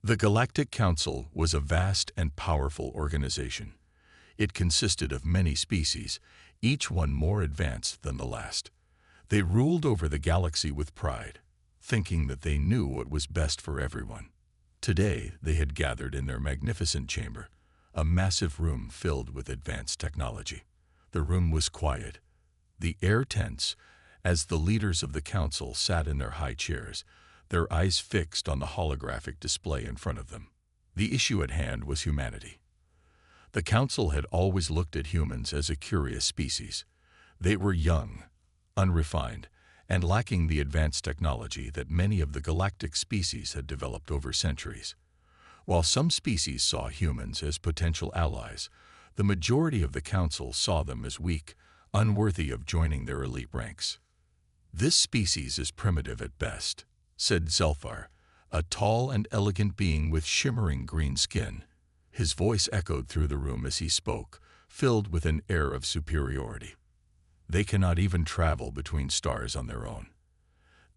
The Galactic Council was a vast and powerful organization. It consisted of many species, each one more advanced than the last. They ruled over the galaxy with pride, thinking that they knew what was best for everyone. Today, they had gathered in their magnificent chamber, a massive room filled with advanced technology. The room was quiet, the air tense, as the leaders of the council sat in their high chairs, their eyes fixed on the holographic display in front of them. The issue at hand was humanity. The council had always looked at humans as a curious species. They were young, unrefined, and lacking the advanced technology that many of the galactic species had developed over centuries. While some species saw humans as potential allies, the majority of the council saw them as weak, unworthy of joining their elite ranks. "This species is primitive at best," said Zelfar, a tall and elegant being with shimmering green skin. His voice echoed through the room as he spoke, filled with an air of superiority. "They cannot even travel between stars on their own.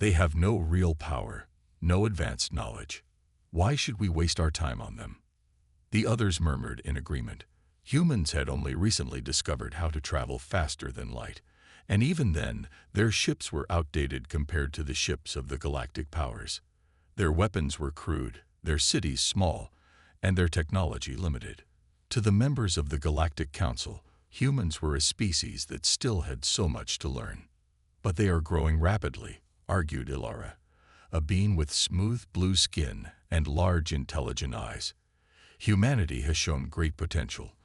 They have no real power, no advanced knowledge. Why should we waste our time on them?" The others murmured in agreement. Humans had only recently discovered how to travel faster than light, and even then, their ships were outdated compared to the ships of the galactic powers. Their weapons were crude, their cities small, and their technology limited. To the members of the Galactic Council, humans were a species that still had so much to learn. "But they are growing rapidly," argued Ilara, a being with smooth blue skin and large intelligent eyes. "Humanity has shown great potential.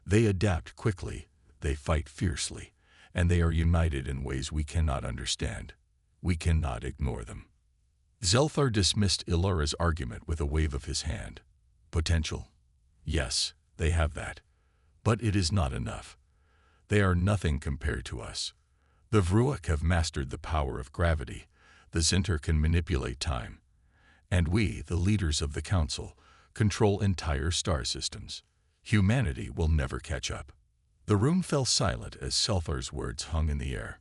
They adapt quickly, they fight fiercely, and they are united in ways we cannot understand. We cannot ignore them." Zelfar dismissed Ilara's argument with a wave of his hand. "Potential? Yes, they have that. But it is not enough. They are nothing compared to us. The Vruak have mastered the power of gravity, the Zinter can manipulate time, and we, the leaders of the Council, control entire star systems. Humanity will never catch up." The room fell silent as Zelfar's words hung in the air.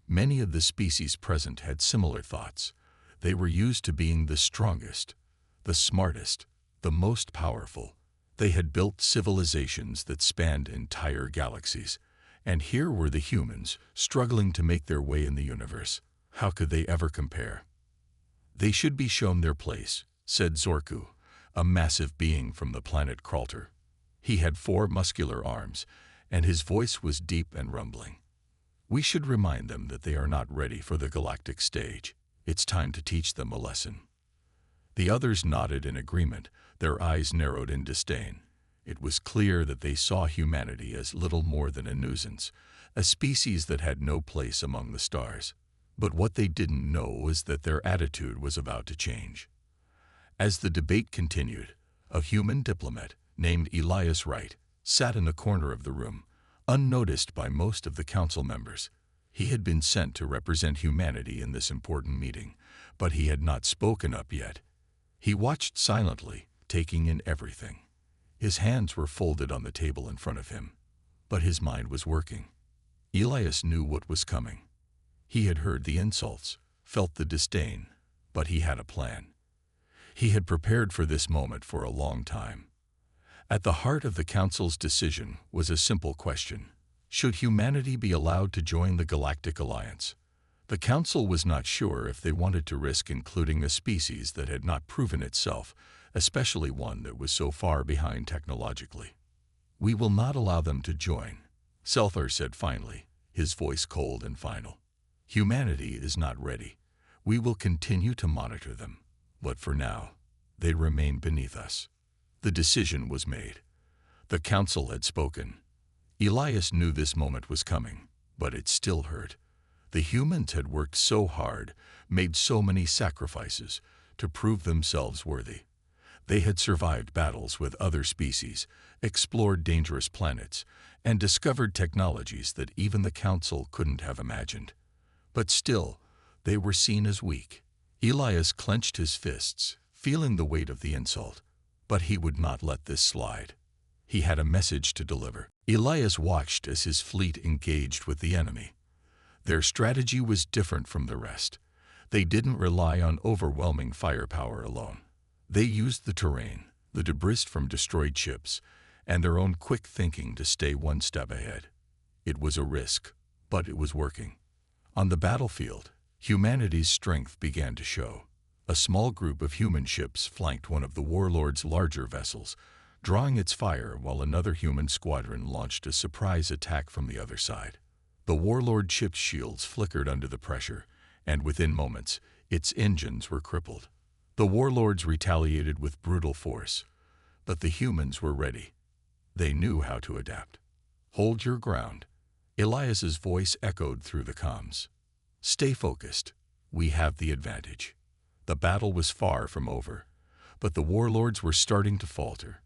Many of the species present had similar thoughts. They were used to being the strongest, the smartest, the most powerful. They had built civilizations that spanned entire galaxies, and here were the humans, struggling to make their way in the universe. How could they ever compare? "They should be shown their place," said Zorku, a massive being from the planet Kralter. He had 4 muscular arms, and his voice was deep and rumbling. "We should remind them that they are not ready for the galactic stage. It's time to teach them a lesson." The others nodded in agreement, their eyes narrowed in disdain. It was clear that they saw humanity as little more than a nuisance, a species that had no place among the stars. But what they didn't know was that their attitude was about to change. As the debate continued, a human diplomat named Elias Wright sat in a corner of the room, unnoticed by most of the council members. He had been sent to represent humanity in this important meeting, but he had not spoken up yet. He watched silently, taking in everything. His hands were folded on the table in front of him, but his mind was working. Elias knew what was coming. He had heard the insults, felt the disdain, but he had a plan. He had prepared for this moment for a long time. At the heart of the Council's decision was a simple question: should humanity be allowed to join the Galactic Alliance? The Council was not sure if they wanted to risk including a species that had not proven itself, especially one that was so far behind technologically. "We will not allow them to join," Zelfar said finally, his voice cold and final. "Humanity is not ready. We will continue to monitor them, but for now, they remain beneath us." The decision was made. The Council had spoken. Elias knew this moment was coming, but it still hurt. The humans had worked so hard, made so many sacrifices, to prove themselves worthy. They had survived battles with other species, explored dangerous planets, and discovered technologies that even the Council couldn't have imagined. But still, they were seen as weak. Elias clenched his fists, feeling the weight of the insult. But he would not let this slide. He had a message to deliver. Elias watched as his fleet engaged with the enemy. Their strategy was different from the rest. They didn't rely on overwhelming firepower alone. They used the terrain, the debris from destroyed ships, and their own quick thinking to stay one step ahead. It was a risk, but it was working. On the battlefield, humanity's strength began to show. A small group of human ships flanked one of the warlord's larger vessels, drawing its fire while another human squadron launched a surprise attack from the other side. The warlord ship's shields flickered under the pressure, and within moments, its engines were crippled. The warlords retaliated with brutal force, but the humans were ready. They knew how to adapt. "Hold your ground," Elias's voice echoed through the comms. "Stay focused. We have the advantage." The battle was far from over, but the warlords were starting to falter.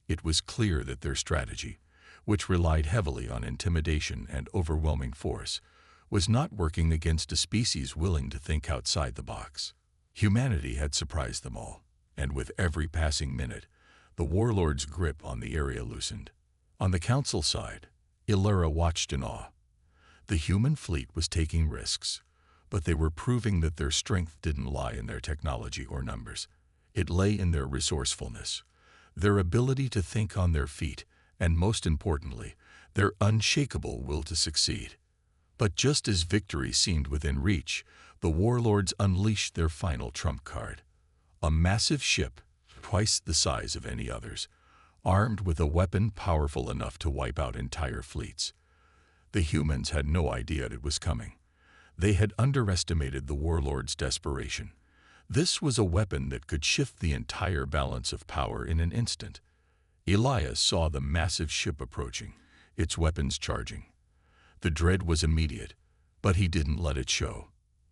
It was clear that their strategy, which relied heavily on intimidation and overwhelming force, was not working against a species willing to think outside the box. Humanity had surprised them all, and with every passing minute, the warlord's grip on the area loosened. On the council side, Illyra watched in awe. The human fleet was taking risks, but they were proving that their strength didn't lie in their technology or numbers. It lay in their resourcefulness, their ability to think on their feet, and most importantly, their unshakable will to succeed. But just as victory seemed within reach, the warlords unleashed their final trump card. A massive ship, twice the size of any others, armed with a weapon powerful enough to wipe out entire fleets. The humans had no idea it was coming. They had underestimated the warlord's desperation. This was a weapon that could shift the entire balance of power in an instant. Elias saw the massive ship approaching, its weapons charging. The dread was immediate, but he didn't let it show.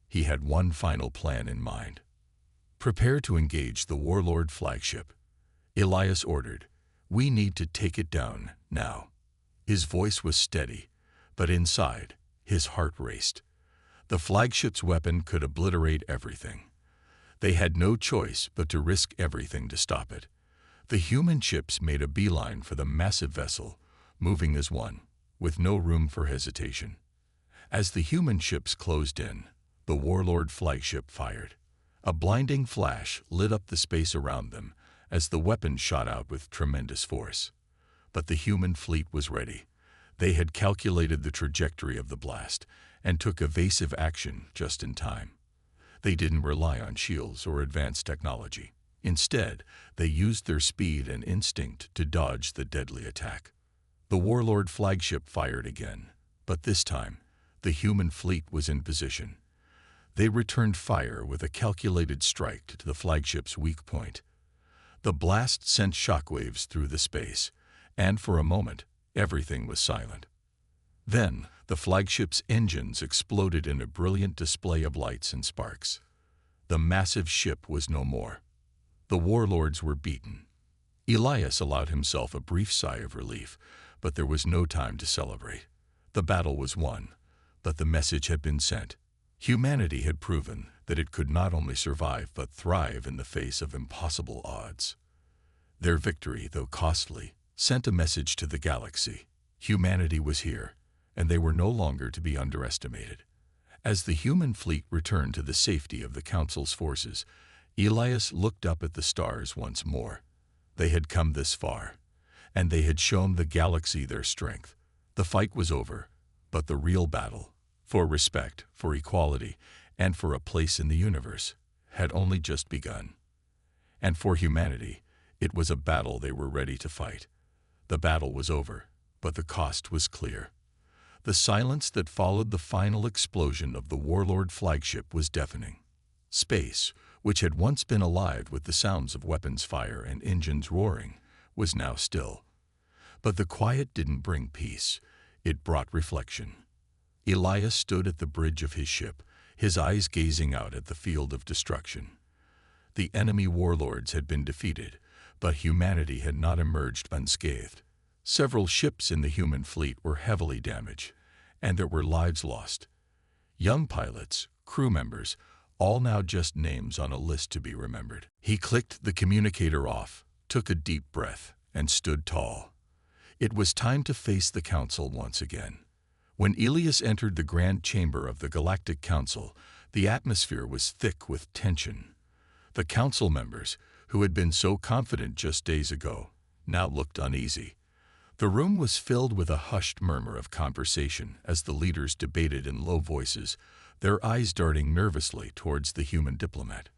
He had one final plan in mind. "Prepare to engage the warlord flagship," Elias ordered. "We need to take it down, now." His voice was steady, but inside, his heart raced. The flagship's weapon could obliterate everything. They had no choice but to risk everything to stop it. The human ships made a beeline for the massive vessel, moving as one, with no room for hesitation. As the human ships closed in, the warlord flagship fired. A blinding flash lit up the space around them as the weapon shot out with tremendous force. But the human fleet was ready. They had calculated the trajectory of the blast and took evasive action just in time. They didn't rely on shields or advanced technology. Instead, they used their speed and instinct to dodge the deadly attack. The warlord flagship fired again, but this time, the human fleet was in position. They returned fire with a calculated strike to the flagship's weak point. The blast sent shockwaves through the space, and for a moment, everything was silent. Then, the flagship's engines exploded in a brilliant display of lights and sparks. The massive ship was no more. The warlords were beaten. Elias allowed himself a brief sigh of relief, but there was no time to celebrate. The battle was won, but the message had been sent. Humanity had proven that it could not only survive but thrive in the face of impossible odds. Their victory, though costly, sent a message to the galaxy. Humanity was here, and they were no longer to be underestimated. As the human fleet returned to the safety of the Council's forces, Elias looked up at the stars once more. They had come this far, and they had shown the galaxy their strength. The fight was over, but the real battle, for respect, for equality, and for a place in the universe, had only just begun. And for humanity, it was a battle they were ready to fight. The battle was over, but the cost was clear. The silence that followed the final explosion of the warlord flagship was deafening. Space, which had once been alive with the sounds of weapons fire and engines roaring, was now still. But the quiet didn't bring peace. It brought reflection. Elias stood at the bridge of his ship, his eyes gazing out at the field of destruction. The enemy warlords had been defeated, but humanity had not emerged unscathed. Several ships in the human fleet were heavily damaged, and there were lives lost. Young pilots, crew members, all now just names on a list to be remembered. He clicked the communicator off, took a deep breath, and stood tall. It was time to face the Council once again. When Elias entered the grand chamber of the Galactic Council, the atmosphere was thick with tension. The Council members, who had been so confident just days ago, now looked uneasy. The room was filled with a hushed murmur of conversation as the leaders debated in low voices, their eyes darting nervously towards the human diplomat.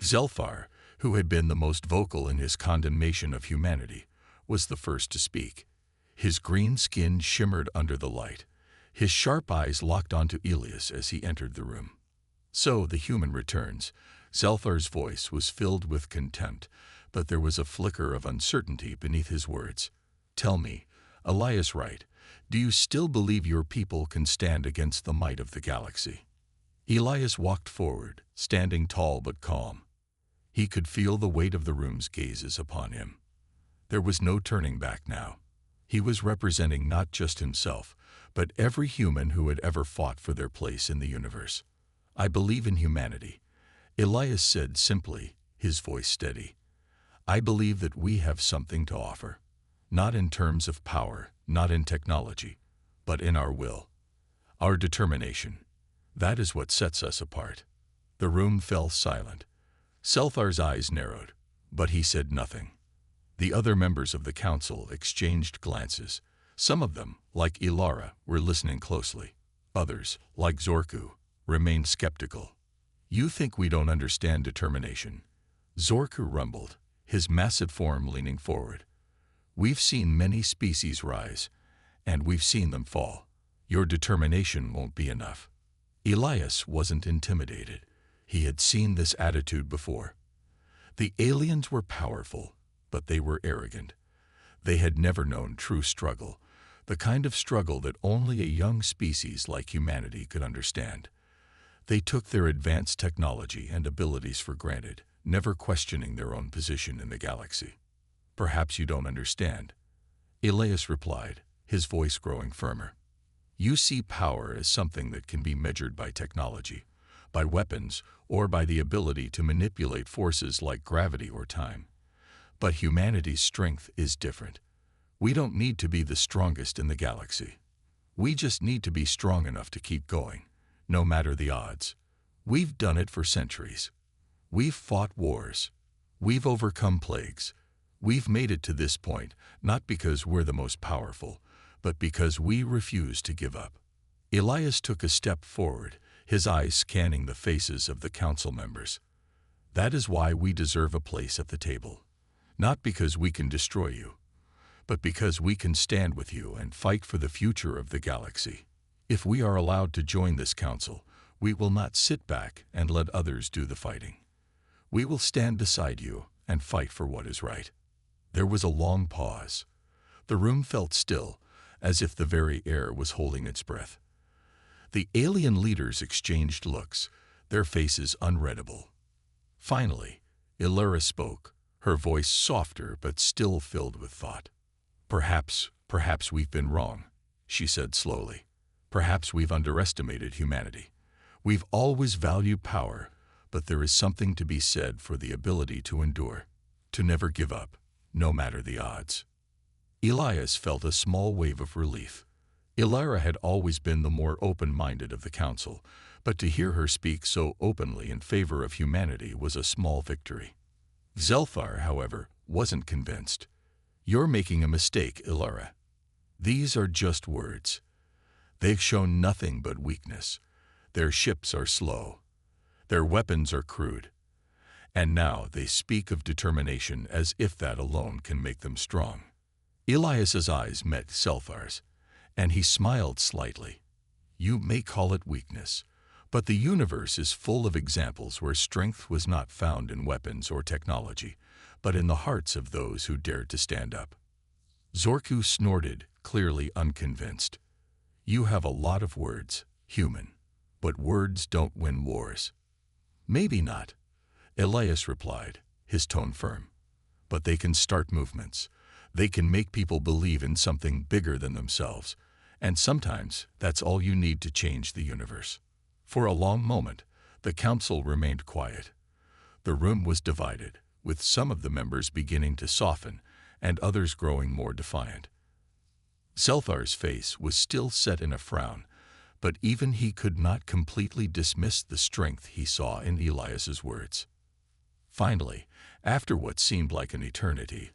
Zelfar, who had been the most vocal in his condemnation of humanity, was the first to speak. His green skin shimmered under the light. His sharp eyes locked onto Elias as he entered the room. "So the human returns." Zelfar's voice was filled with contempt, but there was a flicker of uncertainty beneath his words. "Tell me, Elias Wright, do you still believe your people can stand against the might of the galaxy?" Elias walked forward, standing tall but calm. He could feel the weight of the room's gazes upon him. There was no turning back now. He was representing not just himself, but every human who had ever fought for their place in the universe. "I believe in humanity," Elias said simply, his voice steady. "I believe that we have something to offer, not in terms of power, not in technology, but in our will, our determination. That is what sets us apart." The room fell silent. Zelfar's eyes narrowed, but he said nothing. The other members of the council exchanged glances. Some of them, like Ilara, were listening closely. Others, like Zorku, remained skeptical. "You think we don't understand determination?" Zorku rumbled, his massive form leaning forward. "We've seen many species rise, and we've seen them fall. Your determination won't be enough." Elias wasn't intimidated. He had seen this attitude before. The aliens were powerful, but they were arrogant. They had never known true struggle, the kind of struggle that only a young species like humanity could understand. They took their advanced technology and abilities for granted, never questioning their own position in the galaxy. "Perhaps you don't understand," Elias replied, his voice growing firmer. "You see power as something that can be measured by technology, by weapons, or by the ability to manipulate forces like gravity or time. But humanity's strength is different. We don't need to be the strongest in the galaxy. We just need to be strong enough to keep going, no matter the odds. We've done it for centuries. We've fought wars. We've overcome plagues. We've made it to this point, not because we're the most powerful, but because we refuse to give up." Elias took a step forward, his eyes scanning the faces of the council members. "That is why we deserve a place at the table. Not because we can destroy you, but because we can stand with you and fight for the future of the galaxy. If we are allowed to join this council, we will not sit back and let others do the fighting. We will stand beside you and fight for what is right." There was a long pause. The room felt still, as if the very air was holding its breath. The alien leaders exchanged looks, their faces unreadable. Finally, Ilara spoke, her voice softer but still filled with thought. Perhaps we've been wrong," she said slowly. "Perhaps we've underestimated humanity. We've always valued power, but there is something to be said for the ability to endure, to never give up, no matter the odds." Elias felt a small wave of relief. Ilara had always been the more open-minded of the council, but to hear her speak so openly in favor of humanity was a small victory. Zelfar, however, wasn't convinced. "You're making a mistake, Ilara. These are just words. They've shown nothing but weakness. Their ships are slow. Their weapons are crude. And now they speak of determination as if that alone can make them strong." Elias's eyes met Zelfar's, and he smiled slightly. "You may call it weakness, but the universe is full of examples where strength was not found in weapons or technology, but in the hearts of those who dared to stand up." Zorku snorted, clearly unconvinced. "You have a lot of words, human, but words don't win wars." "Maybe not," Elias replied, his tone firm. "But they can start movements. They can make people believe in something bigger than themselves, and sometimes that's all you need to change the universe." For a long moment, the council remained quiet. The room was divided, with some of the members beginning to soften and others growing more defiant. Zelfar's face was still set in a frown, but even he could not completely dismiss the strength he saw in Elias's words. Finally, after what seemed like an eternity,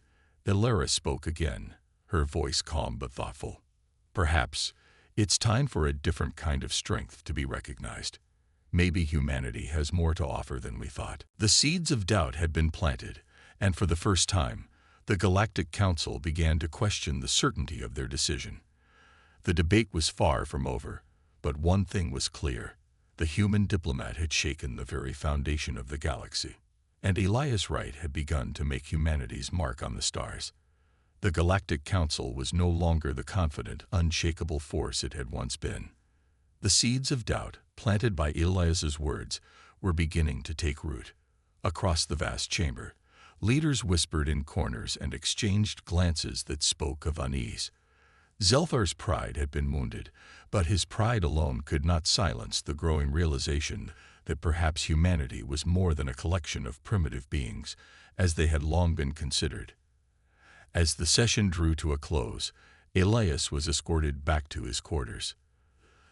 Ilara spoke again, her voice calm but thoughtful. Perhaps it's time for a different kind of strength to be recognized. Maybe humanity has more to offer than we thought. The seeds of doubt had been planted, and for the first time, the Galactic Council began to question the certainty of their decision. The debate was far from over, but one thing was clear. The human diplomat had shaken the very foundation of the galaxy, and Elias Wright had begun to make humanity's mark on the stars. The Galactic Council was no longer the confident, unshakable force it had once been. The seeds of doubt, planted by Elias's words, were beginning to take root. Across the vast chamber, leaders whispered in corners and exchanged glances that spoke of unease. Zelthar's pride had been wounded, but his pride alone could not silence the growing realization that perhaps humanity was more than a collection of primitive beings, as they had long been considered. As the session drew to a close, Elias was escorted back to his quarters.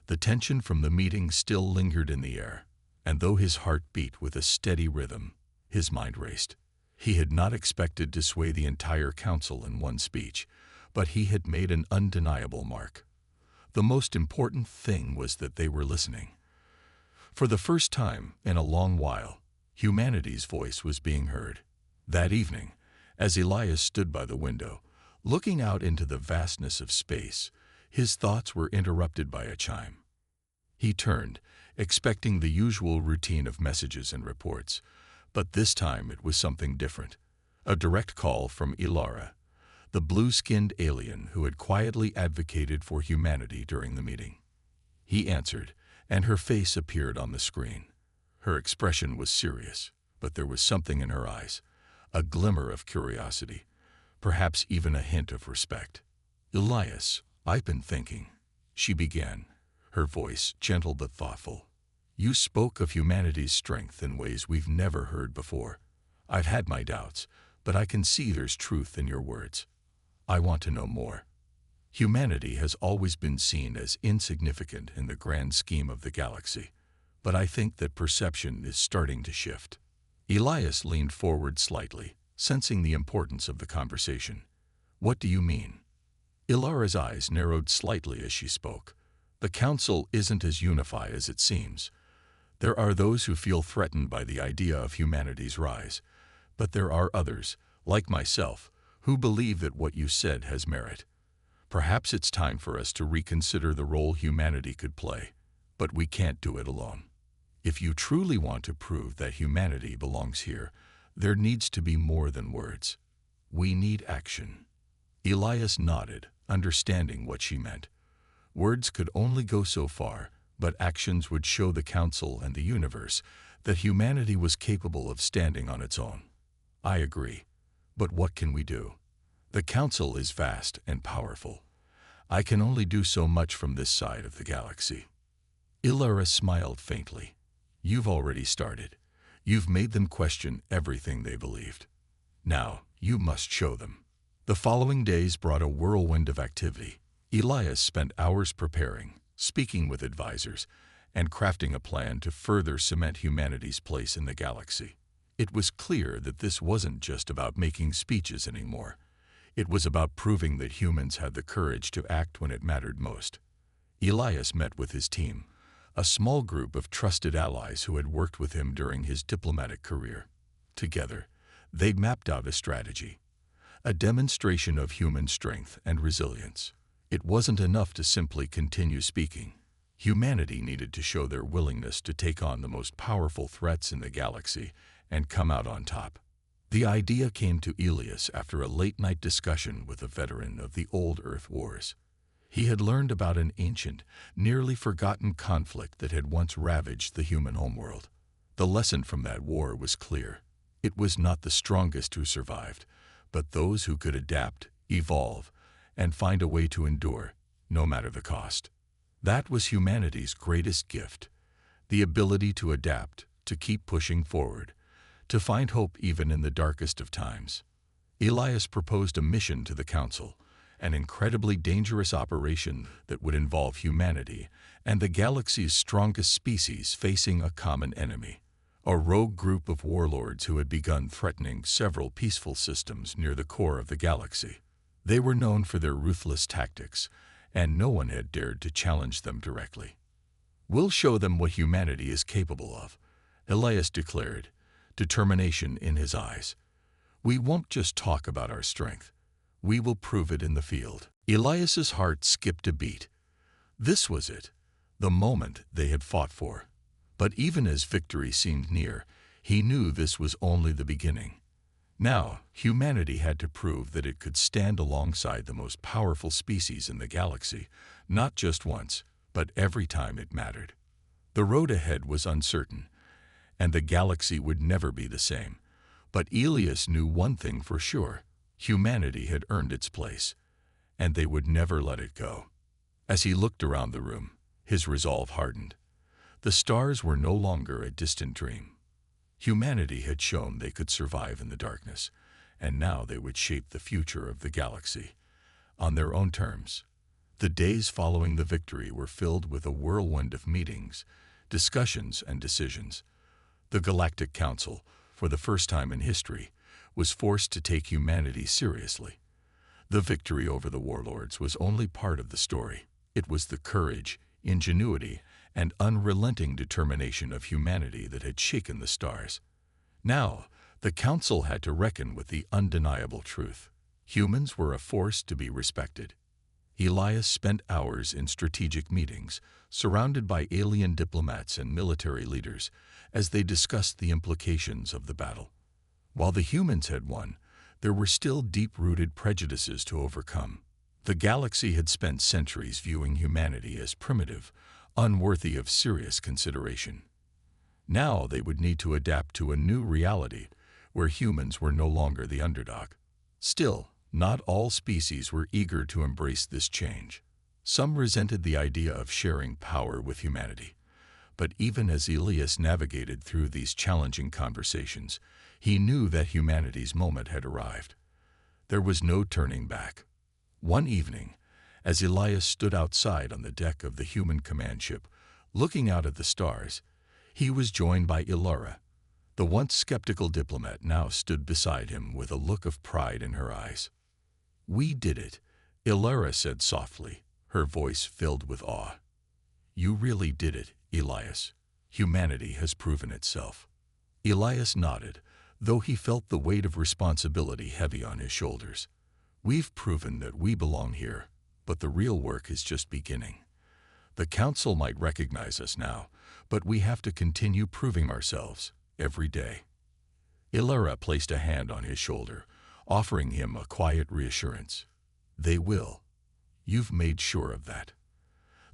The tension from the meeting still lingered in the air, and though his heart beat with a steady rhythm, his mind raced. He had not expected to sway the entire council in one speech, but he had made an undeniable mark. The most important thing was that they were listening. For the first time in a long while, humanity's voice was being heard. That evening, as Elias stood by the window, looking out into the vastness of space, his thoughts were interrupted by a chime. He turned, expecting the usual routine of messages and reports, but this time it was something different. A direct call from Ilara, the blue-skinned alien who had quietly advocated for humanity during the meeting. He answered, and her face appeared on the screen. Her expression was serious, but there was something in her eyes, a glimmer of curiosity, perhaps even a hint of respect. "Elias, I've been thinking," she began, her voice gentle but thoughtful. "You spoke of humanity's strength in ways we've never heard before. I've had my doubts, but I can see there's truth in your words. I want to know more. Humanity has always been seen as insignificant in the grand scheme of the galaxy, but I think that perception is starting to shift." Elias leaned forward slightly, sensing the importance of the conversation. "What do you mean?" Ilara's eyes narrowed slightly as she spoke. "The Council isn't as unified as it seems. There are those who feel threatened by the idea of humanity's rise, but there are others, like myself, who believe that what you said has merit. Perhaps it's time for us to reconsider the role humanity could play, but we can't do it alone. If you truly want to prove that humanity belongs here, there needs to be more than words. We need action." Elias nodded, understanding what she meant. Words could only go so far, but actions would show the Council and the universe that humanity was capable of standing on its own. "I agree. But what can we do? The Council is vast and powerful. I can only do so much from this side of the galaxy." Ilara smiled faintly. "You've already started. You've made them question everything they believed. Now, you must show them." The following days brought a whirlwind of activity. Elias spent hours preparing, speaking with advisors, and crafting a plan to further cement humanity's place in the galaxy. It was clear that this wasn't just about making speeches anymore. It was about proving that humans had the courage to act when it mattered most. Elias met with his team, a small group of trusted allies who had worked with him during his diplomatic career. Together, they mapped out a strategy, a demonstration of human strength and resilience. It wasn't enough to simply continue speaking. Humanity needed to show their willingness to take on the most powerful threats in the galaxy and come out on top. The idea came to Elias after a late-night discussion with a veteran of the old Earth Wars. He had learned about an ancient, nearly forgotten conflict that had once ravaged the human homeworld. The lesson from that war was clear. It was not the strongest who survived, but those who could adapt, evolve, and find a way to endure, no matter the cost. That was humanity's greatest gift, the ability to adapt, to keep pushing forward, to find hope even in the darkest of times. Elias proposed a mission to the Council, an incredibly dangerous operation that would involve humanity and the galaxy's strongest species facing a common enemy, a rogue group of warlords who had begun threatening several peaceful systems near the core of the galaxy. They were known for their ruthless tactics, and no one had dared to challenge them directly. "We'll show them what humanity is capable of," Elias declared, determination in his eyes. "We won't just talk about our strength. We will prove it in the field." Elias's heart skipped a beat. This was it, the moment they had fought for. But even as victory seemed near, he knew this was only the beginning. Now, humanity had to prove that it could stand alongside the most powerful species in the galaxy, not just once, but every time it mattered. The road ahead was uncertain, and the galaxy would never be the same. But Elias knew one thing for sure: humanity had earned its place, and they would never let it go. As he looked around the room, his resolve hardened. The stars were no longer a distant dream. Humanity had shown they could survive in the darkness, and now they would shape the future of the galaxy on their own terms. The days following the victory were filled with a whirlwind of meetings, discussions, and decisions. The Galactic Council, for the first time in history, was forced to take humanity seriously. The victory over the warlords was only part of the story. It was the courage, ingenuity, and unrelenting determination of humanity that had shaken the stars. Now, the Council had to reckon with the undeniable truth. Humans were a force to be respected. Elias spent hours in strategic meetings, surrounded by alien diplomats and military leaders, as they discussed the implications of the battle. While the humans had won, there were still deep-rooted prejudices to overcome. The galaxy had spent centuries viewing humanity as primitive, unworthy of serious consideration. Now they would need to adapt to a new reality where humans were no longer the underdog. Still, not all species were eager to embrace this change. Some resented the idea of sharing power with humanity. But even as Elias navigated through these challenging conversations, he knew that humanity's moment had arrived. There was no turning back. One evening, as Elias stood outside on the deck of the human command ship, looking out at the stars, he was joined by Ilara. The once skeptical diplomat now stood beside him with a look of pride in her eyes. "We did it," Ilara said softly, her voice filled with awe. "You really did it, Elias. Humanity has proven itself." Elias nodded, though he felt the weight of responsibility heavy on his shoulders. "We've proven that we belong here, but the real work is just beginning. The Council might recognize us now, but we have to continue proving ourselves every day." Ilara placed a hand on his shoulder, offering him a quiet reassurance. "They will. You've made sure of that.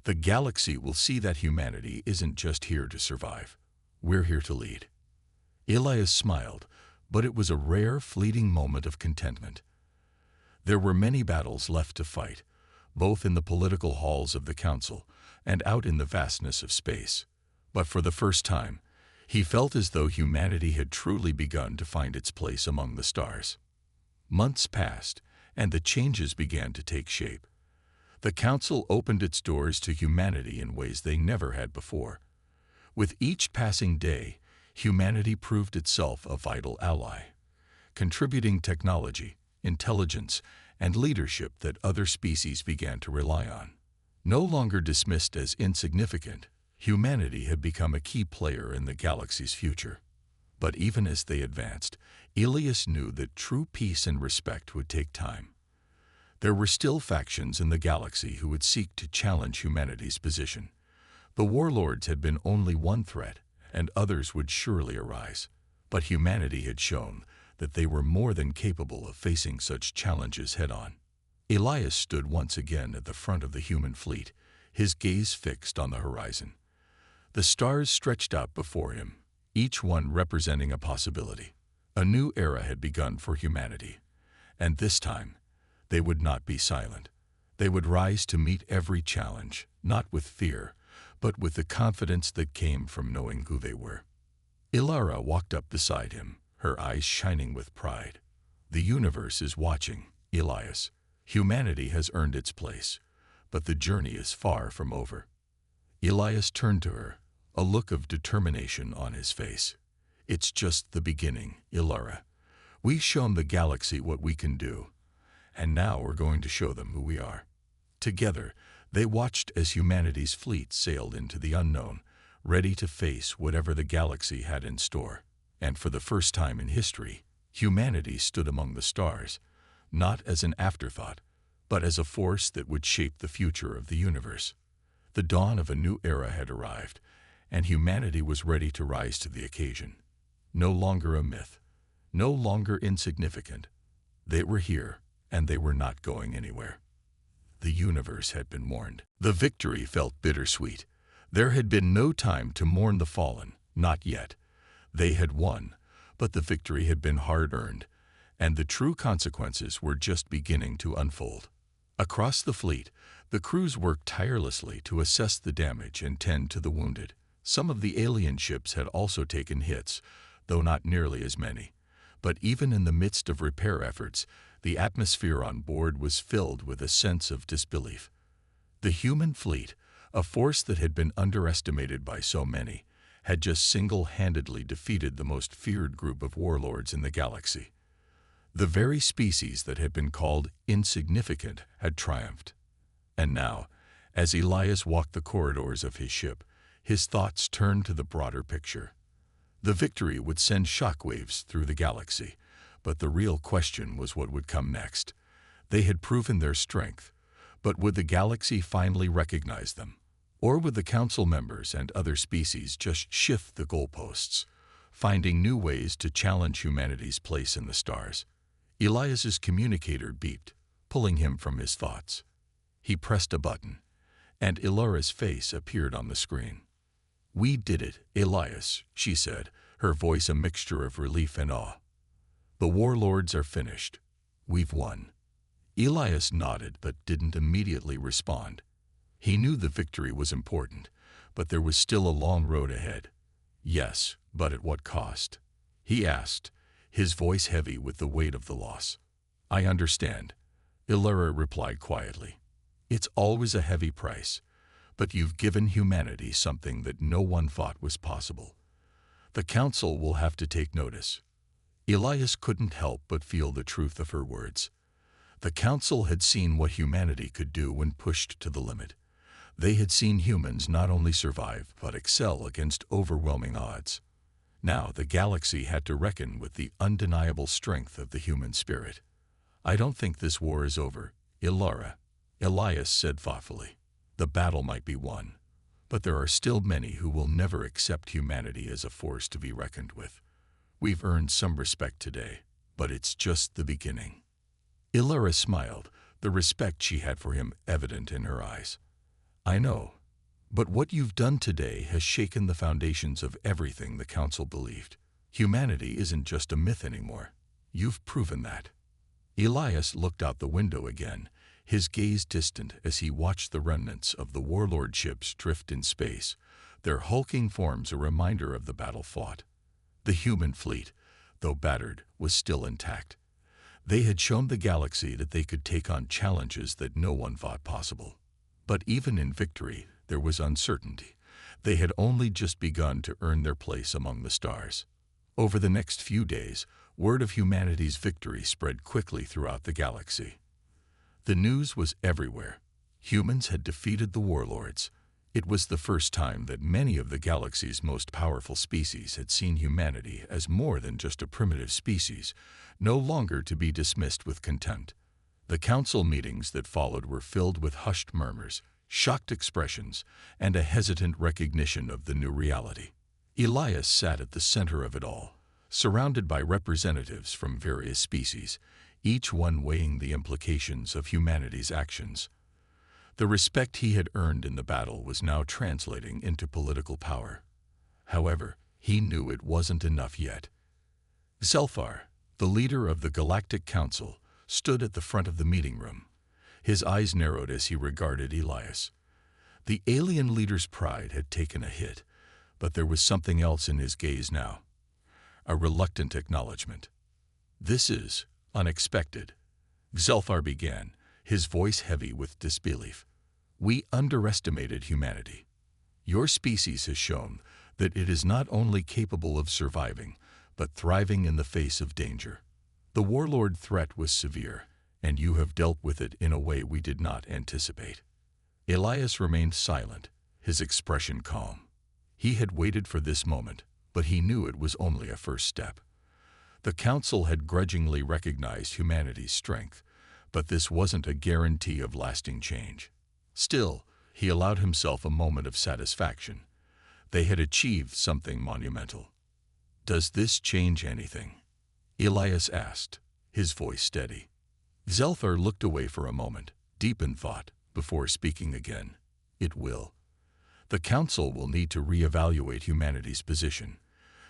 The galaxy will see that humanity isn't just here to survive. We're here to lead." Elias smiled, but it was a rare, fleeting moment of contentment. There were many battles left to fight, both in the political halls of the Council and out in the vastness of space. But for the first time, he felt as though humanity had truly begun to find its place among the stars. Months passed, and the changes began to take shape. The Council opened its doors to humanity in ways they never had before. With each passing day, humanity proved itself a vital ally, contributing technology, intelligence, and leadership that other species began to rely on. No longer dismissed as insignificant, humanity had become a key player in the galaxy's future. But even as they advanced, Elias knew that true peace and respect would take time. There were still factions in the galaxy who would seek to challenge humanity's position. The warlords had been only one threat, and others would surely arise. But humanity had shown that they were more than capable of facing such challenges head-on. Elias stood once again at the front of the human fleet, his gaze fixed on the horizon. The stars stretched out before him, each one representing a possibility. A new era had begun for humanity, and this time, they would not be silent. They would rise to meet every challenge, not with fear, but with the confidence that came from knowing who they were. Ilara walked up beside him, her eyes shining with pride. "The universe is watching, Elias. Humanity has earned its place, but the journey is far from over." Elias turned to her, a look of determination on his face. It's just the beginning, Illara. We've shown the galaxy what we can do, and now we're going to show them who we are." Together, they watched as humanity's fleet sailed into the unknown, ready to face whatever the galaxy had in store. And for the first time in history, humanity stood among the stars, not as an afterthought, but as a force that would shape the future of the universe. The dawn of a new era had arrived, and humanity was ready to rise to the occasion. No longer a myth, no longer insignificant. They were here, and they were not going anywhere. The universe had been warned. The victory felt bittersweet. There had been no time to mourn the fallen, not yet. They had won, but the victory had been hard-earned, and the true consequences were just beginning to unfold. Across the fleet, the crews worked tirelessly to assess the damage and tend to the wounded. Some of the alien ships had also taken hits, though not nearly as many. But even in the midst of repair efforts, the atmosphere on board was filled with a sense of disbelief. The human fleet, a force that had been underestimated by so many, had just single-handedly defeated the most feared group of warlords in the galaxy. The very species that had been called insignificant had triumphed. And now, as Elias walked the corridors of his ship, his thoughts turned to the broader picture. The victory would send shockwaves through the galaxy, but the real question was what would come next. They had proven their strength, but would the galaxy finally recognize them? Or would the council members and other species just shift the goalposts, finding new ways to challenge humanity's place in the stars? Elias's communicator beeped, pulling him from his thoughts. He pressed a button, and Ilara's face appeared on the screen. "We did it, Elias," she said, her voice a mixture of relief and awe. "The warlords are finished. We've won." Elias nodded but didn't immediately respond. He knew the victory was important, but there was still a long road ahead. "Yes, but at what cost?" he asked, his voice heavy with the weight of the loss. "I understand," Ilara replied quietly. "It's always a heavy price, but you've given humanity something that no one thought was possible. The Council will have to take notice." Elias couldn't help but feel the truth of her words. The Council had seen what humanity could do when pushed to the limit. They had seen humans not only survive but excel against overwhelming odds. Now the galaxy had to reckon with the undeniable strength of the human spirit. "I don't think this war is over, Ilara," Elias said thoughtfully. "The battle might be won, but there are still many who will never accept humanity as a force to be reckoned with. We've earned some respect today, but it's just the beginning." Ilara smiled, the respect she had for him evident in her eyes. "I know, but what you've done today has shaken the foundations of everything the Council believed. Humanity isn't just a myth anymore. You've proven that." Elias looked out the window again, his gaze distant as he watched the remnants of the warlord ships drift in space, their hulking forms a reminder of the battle fought. The human fleet, though battered, was still intact. They had shown the galaxy that they could take on challenges that no one thought possible. But even in victory, there was uncertainty. They had only just begun to earn their place among the stars. Over the next few days, word of humanity's victory spread quickly throughout the galaxy. The news was everywhere. Humans had defeated the warlords. It was the first time that many of the galaxy's most powerful species had seen humanity as more than just a primitive species, no longer to be dismissed with contempt. The council meetings that followed were filled with hushed murmurs, shocked expressions, and a hesitant recognition of the new reality. Elias sat at the center of it all, surrounded by representatives from various species, each one weighing the implications of humanity's actions. The respect he had earned in the battle was now translating into political power. However, he knew it wasn't enough yet. Zelfar, the leader of the Galactic Council, stood at the front of the meeting room. His eyes narrowed as he regarded Elias. The alien leader's pride had taken a hit, but there was something else in his gaze now. A reluctant acknowledgement. "This is unexpected," Zelfar began, his voice heavy with disbelief. "We underestimated humanity. Your species has shown that it is not only capable of surviving, but thriving in the face of danger. The warlord threat was severe, and you have dealt with it in a way we did not anticipate. Elias remained silent, his expression calm. He had waited for this moment, but he knew it was only a first step. The Council had grudgingly recognized humanity's strength, but this wasn't a guarantee of lasting change. Still, he allowed himself a moment of satisfaction. They had achieved something monumental. "Does this change anything?" Elias asked, his voice steady. Zelthar looked away for a moment, deep in thought, before speaking again. "It will. The Council will need to reevaluate humanity's position.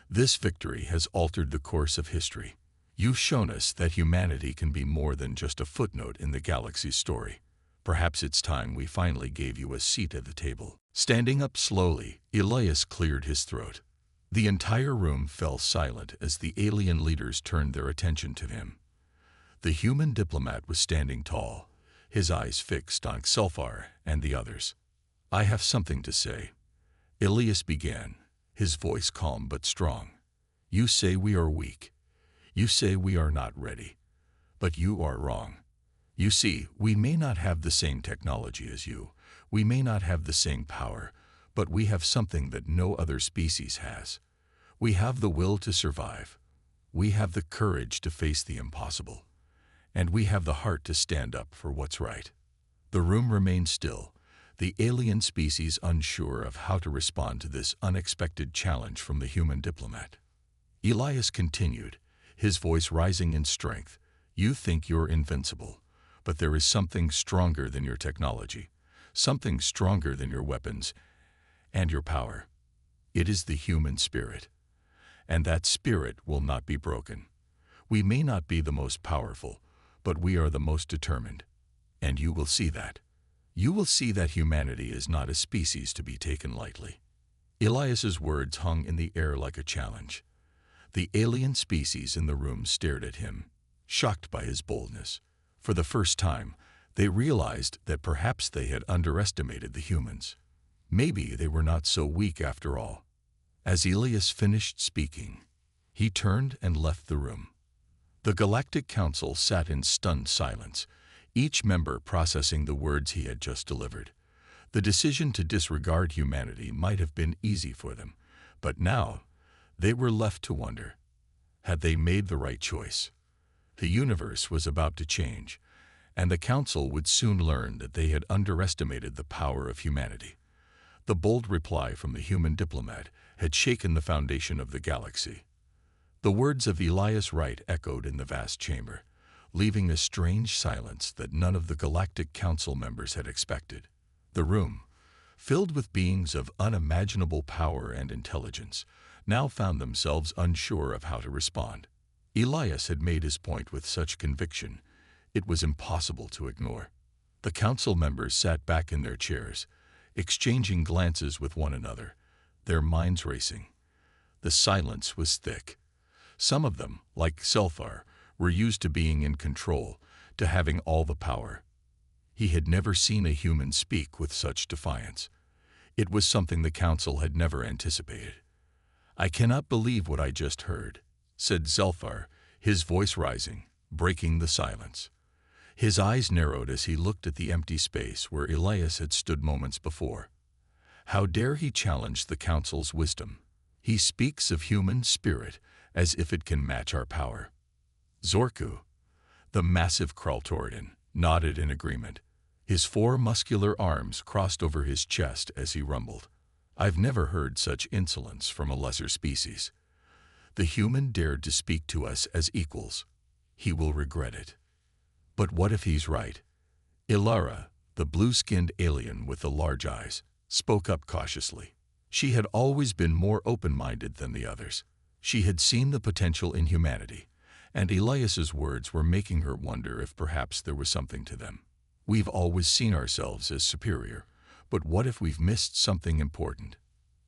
This victory has altered the course of history. You've shown us that humanity can be more than just a footnote in the galaxy's story. Perhaps it's time we finally gave you a seat at the table." Standing up slowly, Elias cleared his throat. The entire room fell silent as the alien leaders turned their attention to him. The human diplomat was standing tall, his eyes fixed on Zelthar and the others. "I have something to say," Elias began, his voice calm but strong. "You say we are weak. You say we are not ready. But you are wrong. You see, we may not have the same technology as you. We may not have the same power, but we have something that no other species has. We have the will to survive. We have the courage to face the impossible. And we have the heart to stand up for what's right." The room remained still, the alien species unsure of how to respond to this unexpected challenge from the human diplomat. Elias continued, his voice rising in strength. "You think you're invincible, but there is something stronger than your technology, something stronger than your weapons and your power. It is the human spirit. And that spirit will not be broken. We may not be the most powerful, but we are the most determined. And you will see that. You will see that humanity is not a species to be taken lightly." Elias's words hung in the air like a challenge. The alien species in the room stared at him, shocked by his boldness. For the first time, they realized that perhaps they had underestimated the humans. Maybe they were not so weak after all. As Elias finished speaking, he turned and left the room. The Galactic Council sat in stunned silence, each member processing the words he had just delivered. The decision to disregard humanity might have been easy for them, but now they were left to wonder. Had they made the right choice? The universe was about to change, and the Council would soon learn that they had underestimated the power of humanity. The bold reply from the human diplomat had shaken the foundation of the galaxy. The words of Elias Wright echoed in the vast chamber, leaving a strange silence that none of the Galactic Council members had expected. The room, filled with beings of unimaginable power and intelligence, now found themselves unsure of how to respond. Elias had made his point with such conviction, it was impossible to ignore. The Council members sat back in their chairs, exchanging glances with one another, their minds racing. The silence was thick. Some of them, like Zelthar, were used to being in control, to having all the power. He had never seen a human speak with such defiance. It was something the Council had never anticipated. "I cannot believe what I just heard," said Zelthar, his voice rising, breaking the silence. His eyes narrowed as he looked at the empty space where Elias had stood moments before. How dare he challenge the Council's wisdom? He speaks of human spirit as if it can match our power. Zorku, the massive Kraltoridan, nodded in agreement. His 4 muscular arms crossed over his chest as he rumbled. "I've never heard such insolence from a lesser species. The human dared to speak to us as equals. He will regret it." But what if he's right? Ilara, the blue-skinned alien with the large eyes, spoke up cautiously. She had always been more open-minded than the others. She had seen the potential in humanity, and Elias's words were making her wonder if perhaps there was something to them. "We've always seen ourselves as superior, but what if we've missed something important?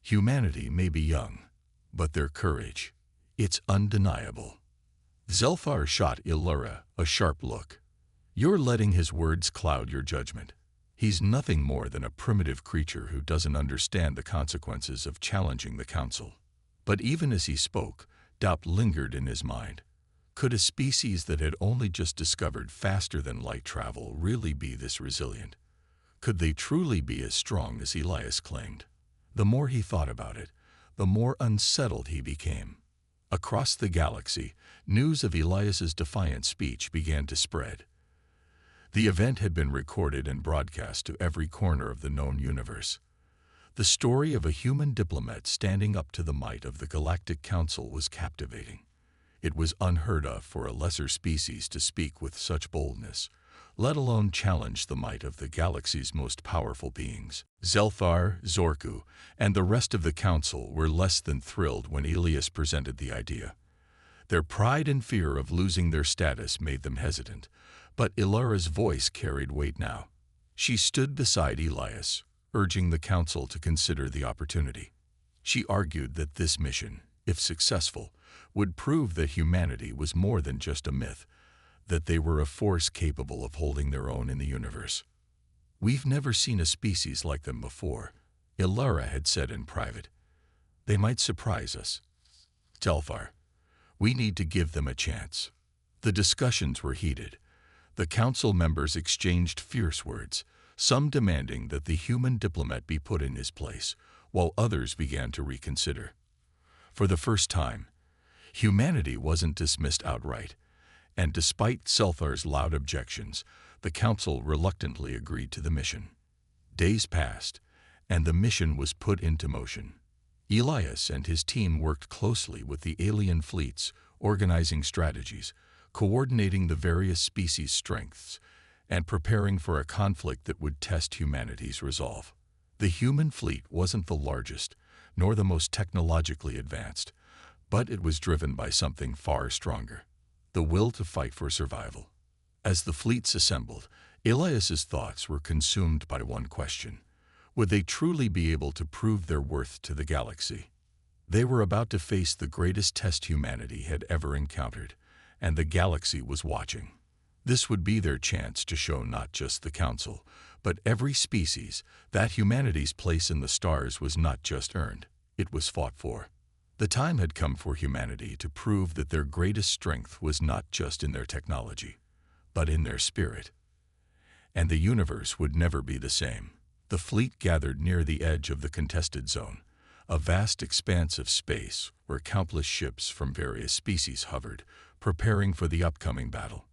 Humanity may be young, but their courage, it's undeniable." Zelthar shot Ilara a sharp look. "You're letting his words cloud your judgment." He's nothing more than a primitive creature who doesn't understand the consequences of challenging the Council. But even as he spoke, doubt lingered in his mind. Could a species that had only just discovered faster than light travel really be this resilient? Could they truly be as strong as Elias claimed? The more he thought about it, the more unsettled he became. Across the galaxy, news of Elias's defiant speech began to spread. The event had been recorded and broadcast to every corner of the known universe. The story of a human diplomat standing up to the might of the Galactic Council was captivating. It was unheard of for a lesser species to speak with such boldness, let alone challenge the might of the galaxy's most powerful beings. Zelthar, Zorku, and the rest of the Council were less than thrilled when Elias presented the idea. Their pride and fear of losing their status made them hesitant, but Ilara's voice carried weight now. She stood beside Elias, urging the Council to consider the opportunity. She argued that this mission, if successful, would prove that humanity was more than just a myth, that they were a force capable of holding their own in the universe. "We've never seen a species like them before," Ilara had said in private. "They might surprise us. Telfar, we need to give them a chance." The discussions were heated. The Council members exchanged fierce words, some demanding that the human diplomat be put in his place, while others began to reconsider. For the first time, humanity wasn't dismissed outright, and despite Zelthar's loud objections, the Council reluctantly agreed to the mission. Days passed, and the mission was put into motion. Elias and his team worked closely with the alien fleets, organizing strategies, coordinating the various species' strengths, and preparing for a conflict that would test humanity's resolve. The human fleet wasn't the largest, nor the most technologically advanced, but it was driven by something far stronger: the will to fight for survival. As the fleets assembled, Elias's thoughts were consumed by one question: would they truly be able to prove their worth to the galaxy? They were about to face the greatest test humanity had ever encountered, and the galaxy was watching. This would be their chance to show not just the Council, but every species, that humanity's place in the stars was not just earned, it was fought for. The time had come for humanity to prove that their greatest strength was not just in their technology, but in their spirit. And the universe would never be the same. The fleet gathered near the edge of the contested zone, a vast expanse of space where countless ships from various species hovered, preparing for the upcoming battle.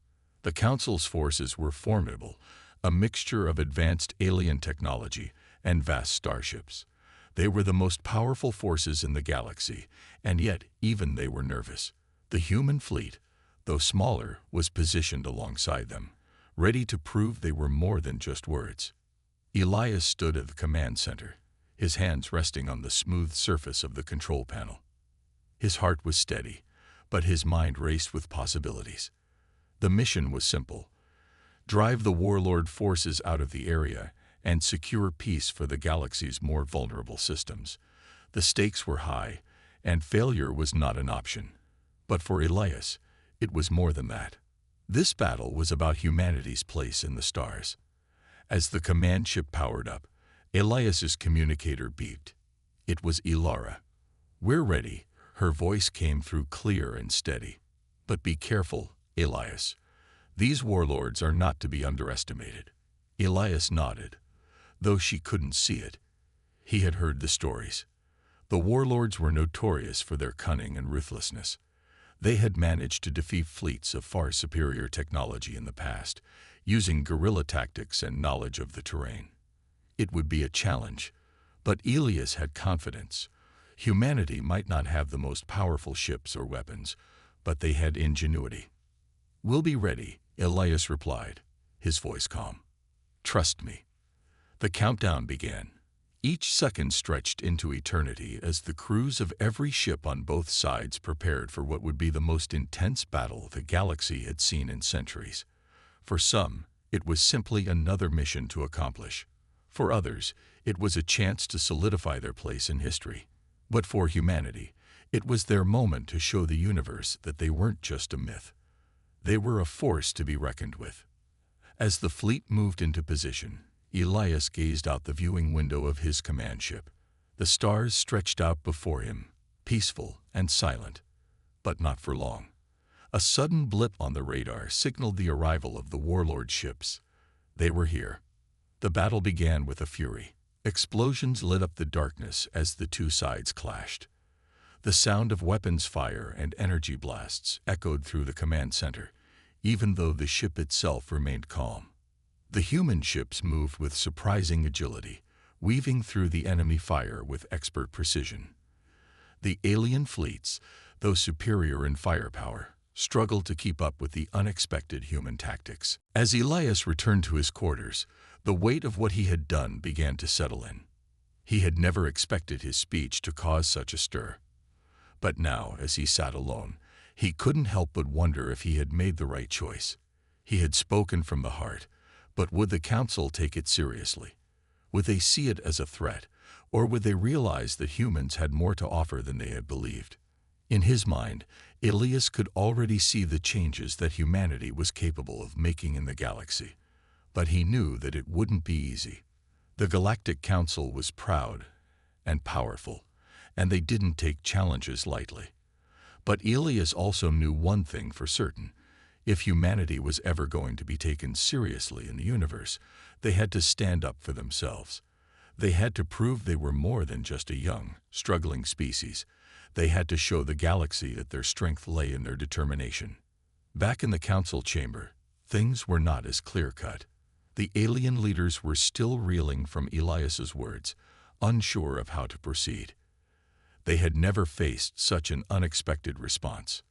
The Council's forces were formidable, a mixture of advanced alien technology and vast starships. They were the most powerful forces in the galaxy, and yet even they were nervous. The human fleet, though smaller, was positioned alongside them, ready to prove they were more than just words. Elias stood at the command center, his hands resting on the smooth surface of the control panel. His heart was steady, but his mind raced with possibilities. The mission was simple: drive the warlord forces out of the area and secure peace for the galaxy's more vulnerable systems. The stakes were high, and failure was not an option. But for Elias, it was more than that. This battle was about humanity's place in the stars. As the command ship powered up, Elias's communicator beeped. It was Ilara. "We're ready," her voice came through clear and steady. "But be careful, Elias. These warlords are not to be underestimated." Elias nodded, though she couldn't see it. He had heard the stories. The warlords were notorious for their cunning and ruthlessness. They had managed to defeat fleets of far superior technology in the past, using guerrilla tactics and knowledge of the terrain. It would be a challenge, but Elias had confidence. Humanity might not have the most powerful ships or weapons, but they had ingenuity. "We'll be ready," Elias replied, his voice calm. "Trust me." The countdown began. Each second stretched into eternity as the crews of every ship on both sides prepared for what would be the most intense battle the galaxy had seen in centuries. For some, it was simply another mission to accomplish. For others, it was a chance to solidify their place in history. But for humanity, it was their moment to show the universe that they weren't just a myth. They were a force to be reckoned with. As the fleet moved into position, Elias gazed out the viewing window of his command ship. The stars stretched out before him, peaceful and silent, but not for long. A sudden blip on the radar signaled the arrival of the warlord ships. They were here. The battle began with a fury. Explosions lit up the darkness as the two sides clashed. The sound of weapons fire and energy blasts echoed through the command center, even though the ship itself remained calm. The human ships moved with surprising agility, weaving through the enemy fire with expert precision. The alien fleets, though superior in firepower, struggled to keep up with the unexpected human tactics. As Elias returned to his quarters, the weight of what he had done began to settle in. He had never expected his speech to cause such a stir. But now, as he sat alone, he couldn't help but wonder if he had made the right choice. He had spoken from the heart, but would the council take it seriously? Would they see it as a threat, or would they realize that humans had more to offer than they had believed? In his mind, Elias could already see the changes that humanity was capable of making in the galaxy, but he knew that it wouldn't be easy. The Galactic Council was proud and powerful, and they didn't take challenges lightly. But Elias also knew one thing for certain. If humanity was ever going to be taken seriously in the universe, they had to stand up for themselves. They had to prove they were more than just a young, struggling species. They had to show the galaxy that their strength lay in their determination. Back in the council chamber, things were not as clear-cut. The alien leaders were still reeling from Elias's words, unsure of how to proceed. They had never faced such an unexpected response.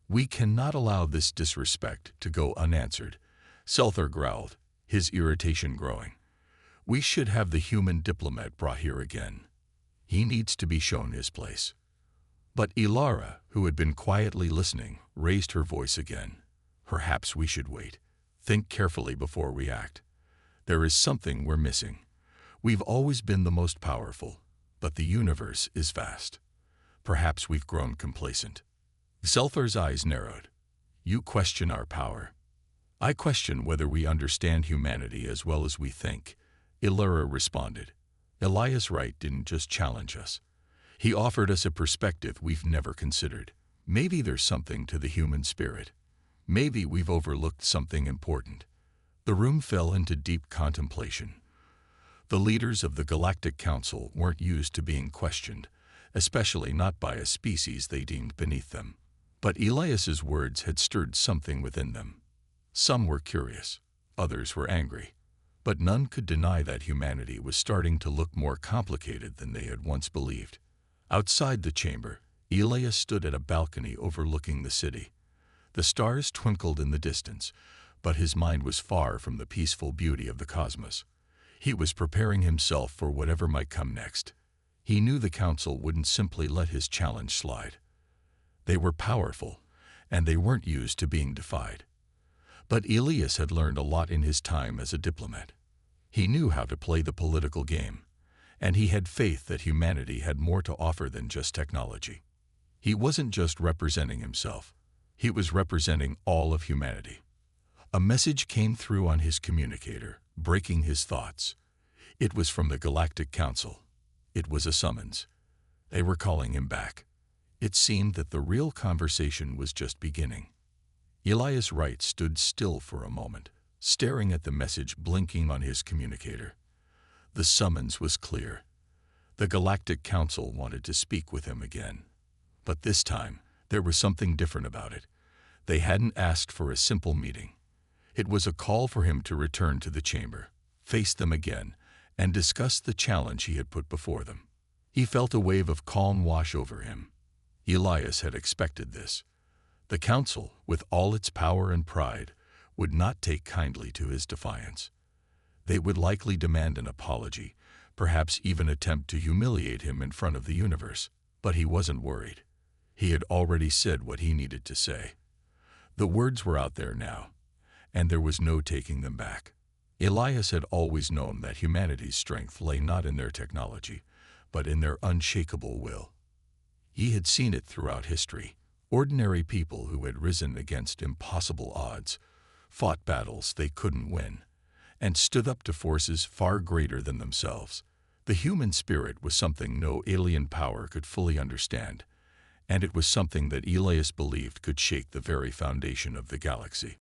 "We cannot allow this disrespect to go unanswered," Selthar growled, his irritation growing. "We should have the human diplomat brought here again. He needs to be shown his place." But Ilara, who had been quietly listening, raised her voice again. "Perhaps we should wait. Think carefully before we act. There is something we're missing. We've always been the most powerful, but the universe is vast. Perhaps we've grown complacent." Selthar's eyes narrowed. "You question our power. I question whether we understand humanity as well as we think," Ilara responded. "Elias Wright didn't just challenge us. He offered us a perspective we've never considered. Maybe there's something to the human spirit. Maybe we've overlooked something important." The room fell into deep contemplation. The leaders of the Galactic Council weren't used to being questioned, especially not by a species they deemed beneath them. But Elias's words had stirred something within them. Some were curious, others were angry, but none could deny that humanity was starting to look more complicated than they had once believed. Outside the chamber, Elias stood at a balcony overlooking the city. The stars twinkled in the distance, but his mind was far from the peaceful beauty of the cosmos. He was preparing himself for whatever might come next. He knew the council wouldn't simply let his challenge slide. They were powerful, and they weren't used to being defied. But Elias had learned a lot in his time as a diplomat. He knew how to play the political game, and he had faith that humanity had more to offer than just technology. He wasn't just representing himself. He was representing all of humanity. A message came through on his communicator, breaking his thoughts. It was from the Galactic Council. It was a summons. They were calling him back. It seemed that the real conversation was just beginning. Elias Wright stood still for a moment, staring at the message blinking on his communicator. The summons was clear. The Galactic Council wanted to speak with him again. But this time, there was something different about it. They hadn't asked for a simple meeting. It was a call for him to return to the chamber, face them again, and discuss the challenge he had put before them. He felt a wave of calm wash over him. Elias had expected this. The council, with all its power and pride, would not take kindly to his defiance. They would likely demand an apology, perhaps even attempt to humiliate him in front of the universe. But he wasn't worried. He had already said what he needed to say. The words were out there now, and there was no taking them back. Elias had always known that humanity's strength lay not in their technology, but in their unshakable will. He had seen it throughout history. Ordinary people who had risen against impossible odds, fought battles they couldn't win, and stood up to forces far greater than themselves. The human spirit was something no alien power could fully understand, and it was something that Elias believed could shake the very foundation of the galaxy.